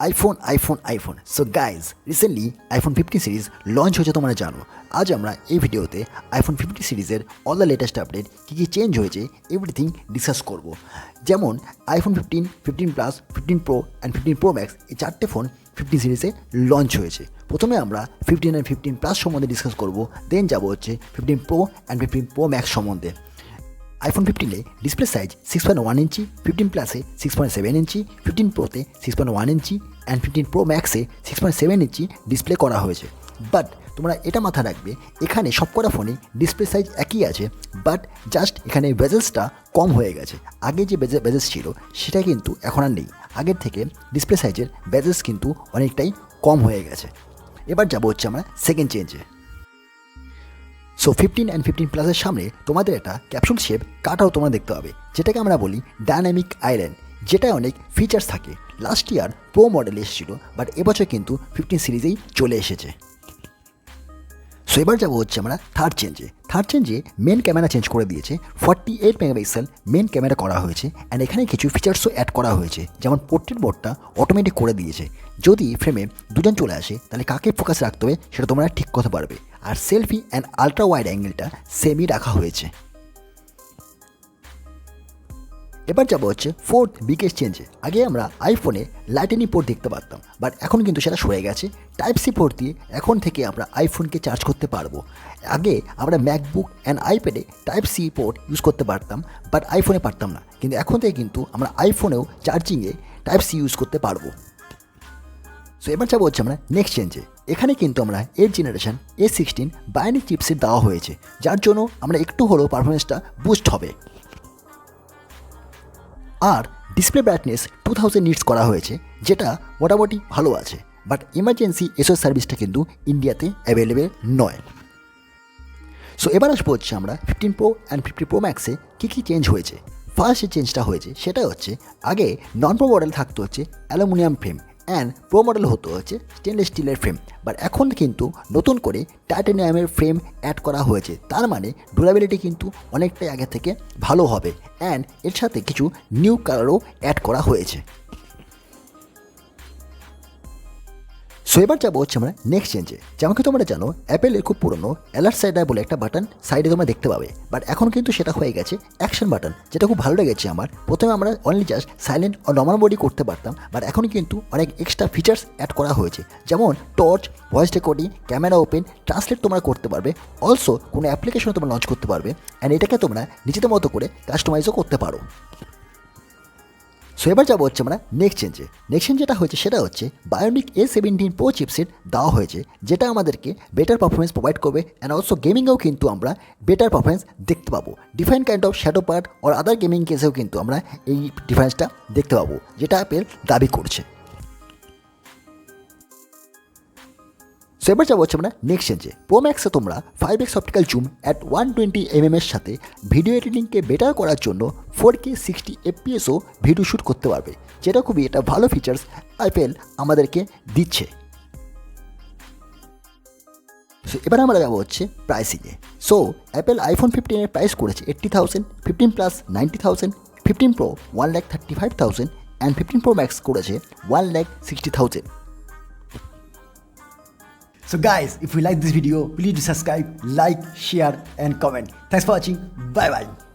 IPhone. So guys recently iPhone 15 series launch হয়েছে তোমরা জানো। আজ আমরা এই ভিডিওতে আইফোন 15 সিরিজের অল দ্য লেটেস্ট আপডেট কী কী চেঞ্জ হয়েছে এভরিথিং ডিসকাস করব। যেমন iPhone 15, 15 plus, 15 pro and 15 pro max এই চারটে ফোন 15 সিরিজে লঞ্চ হয়েছে। প্রথমে আমরা 15 অ্যান্ড 15 প্লাস সম্বন্ধে ডিসকাস করব, দেন যাবো হচ্ছে 15 প্রো অ্যান্ড 15 প্রো ম্যাক্স সম্বন্ধে। আইফোন 15-এ ডিসপ্লে সাইজ 6.1 ইঞ্চি, 15 প্লাসে 6.7 ইঞ্চি, 15 প্রোতে 6.1 ইঞ্চি অ্যান্ড 15 প্রো ম্যাক্সে 6.7 ইঞ্চি ডিসপ্লে করা হয়েছে। বাট তোমরা এটা মাথায় রাখবে, এখানে সবকটা ফোনে ডিসপ্লে সাইজ একই আছে, বাট জাস্ট এখানে বেজেলসটা কম হয়ে গেছে। আগে যে বেজেলস ছিল সেটা কিন্তু এখন আর নেই। আগের থেকে ডিসপ্লে সাইজের বেজেলস কিন্তু অনেকটাই কম হয়ে গেছে। এবার যাবো হচ্ছে আমরা সেকেন্ড চেঞ্জে। সো 15 অ্যান্ড 15 প্লাসের সামনে তোমাদের একটা ক্যাপসুল শেপ কাটাও তোমরা দেখতে পাবে, যেটাকে আমরা বলি ডায়নামিক আইল্যান্ড, যেটা অনেক ফিচার্স থাকে। লাস্ট ইয়ার প্রো মডেল এসেছিলো, বাট এবছর কিন্তু 15 সিরিজেই চলে এসেছে। সো এবার যাবো হচ্ছে আমরা থার্ড চেঞ্জে মেন ক্যামেরা চেঞ্জ করে দিয়েছে। 48 মেগাপিক্সেল মেন ক্যামেরা করা হয়েছে অ্যান্ড এখানে কিছু ফিচার্সও অ্যাড করা হয়েছে, যেমন পোর্ট্রেট মোডটা অটোমেটিক করে দিয়েছে। যদি ফ্রেমে দুজন চলে আসে তাহলে কাকে ফোকাস রাখতে হবে সেটা তোমরা ঠিক করতে পারবে। আর সেলফি অ্যান্ড আলট্রা ওয়াইড অ্যাঙ্গেলটা সেমই রাখা হয়েছে। এবার যাবো হচ্ছে ফোর্থ বিগেস্ট চেঞ্জে। আগে আমরা আইফোনে লাইটনিং পোর্ট দেখতে পারতাম, বাট এখন কিন্তু সেটা সরে গেছে। টাইপ সি পোর্ট দিয়ে এখন থেকে আমরা আইফোনকে চার্জ করতে পারবো। আগে আমরা ম্যাকবুক অ্যান্ড আইপ্যাডে টাইপ সি পোর্ট ইউজ করতে পারতাম, বাট আইফোনে পারতাম না। কিন্তু এখন থেকে কিন্তু আমরা আইফোনেও চার্জিংয়ে টাইপ সি ইউজ করতে পারবো। সো এবার যাবো হচ্ছে আমরা নেক্সট চেঞ্জে। এখানে কিন্তু আমরা 8 জেনারেশন A16 বায়োনিক চিপসেট দেওয়া হয়েছে, যার জন্য আমরা একটু হলেও পারফরমেন্সটা বুস্ট হবে। আর ডিসপ্লে ব্রাইটনেস 2000 নিটস করা হয়েছে, যেটা মোটামুটি ভালো আছে, বাট ইমার্জেন্সি এসওএস সার্ভিসটা কিন্তু ইন্ডিয়াতে অ্যাভেলেবেল নয়। সো এবার আসবো হচ্ছে আমরা 15 প্রো অ্যান্ড 15 প্রো ম্যাক্সে কী কী চেঞ্জ হয়েছে। ফার্স্ট যে চেঞ্জটা হয়েছে সেটা হচ্ছে, আগে নন প্রো মডেল থাকতে হচ্ছে aluminium frame and pro model হতে হচ্ছে স্টেনলেস স্টিলের ফ্রেম, বাট এখন কিন্তু নতুন করে টাইটানিয়ামের ফ্রেম অ্যাড করা হয়েছে। তার মানে ডুরাবিলিটি কিন্তু অনেকটাই আগে থেকে ভালো হবে অ্যান্ড এর সাথে কিছু নিউ কালারও অ্যাড করা হয়েছে। সো এবার যাবো হচ্ছে আমরা নেক্সট চেঞ্জে। যেমনকি তোমরা জানো, অ্যাপেলের খুব পুরনো অ্যালার্ট সাইডার বলে একটা বাটন সাইডে তোমরা দেখতে পাবে, বাট এখন কিন্তু সেটা হয়ে গেছে অ্যাকশন বাটন, যেটা খুব ভালো লেগেছে আমার। প্রথমে আমরা অনলি জাস্ট সাইলেন্ট ও নর্মাল মোডই করতে পারতাম, বাট এখন কিন্তু অনেক এক্সট্রা ফিচার্স অ্যাড করা হয়েছে, যেমন torch, voice recording, camera open, translate তোমরা করতে পারবে। অলসো কোনো অ্যাপ্লিকেশন তোমরা লঞ্চ করতে পারবে অ্যান্ড এটাকে তোমরা নিজেদের মতো করে কাস্টমাইজও করতে পারো। সো এবার যাবো হচ্ছে আমরা নেক্সট চেঞ্জ যেটা হয়েছে সেটা হচ্ছে বায়োনিক A17 প্রো চিপসেট দেওয়া হয়েছে, যেটা আমাদেরকে বেটার পারফরমেন্স প্রোভাইড করবে অ্যান্ড অলসো গেমিংয়েও কিন্তু আমরা বেটার পারফরমেন্স দেখতে পাবো। Different kind of shadow part আর আদার গেমিং কেসেও কিন্তু আমরা এই ডিফারেন্সটা দেখতে পাবো, যেটা অ্যাপেল দাবি করছে। সো এবার যাবো হচ্ছে আমরা নেক্সট চেঞ্জে। প্রো ম্যাক্সে তোমরা 5x optical zoom at 120mm এর সাথে ভিডিও এডিটিংকে বেটার করার জন্য 4K 60 fps ভিডিও শ্যুট করতে পারবে, যেটা খুবই একটা ভালো ফিচার্স অ্যাপেল আমাদেরকে দিচ্ছে। সো এবার আমরা যাবো হচ্ছে প্রাইসিংয়ে। সো অ্যাপেল আইফোন 15-এর প্রাইস করেছে 80,000, 15 plus 90,000, 15 pro 1,35,000 and 15 pro max করেছে 1,60,000। So guys, if you like this video, please subscribe, like, share and comment. Thanks for watching. Bye bye.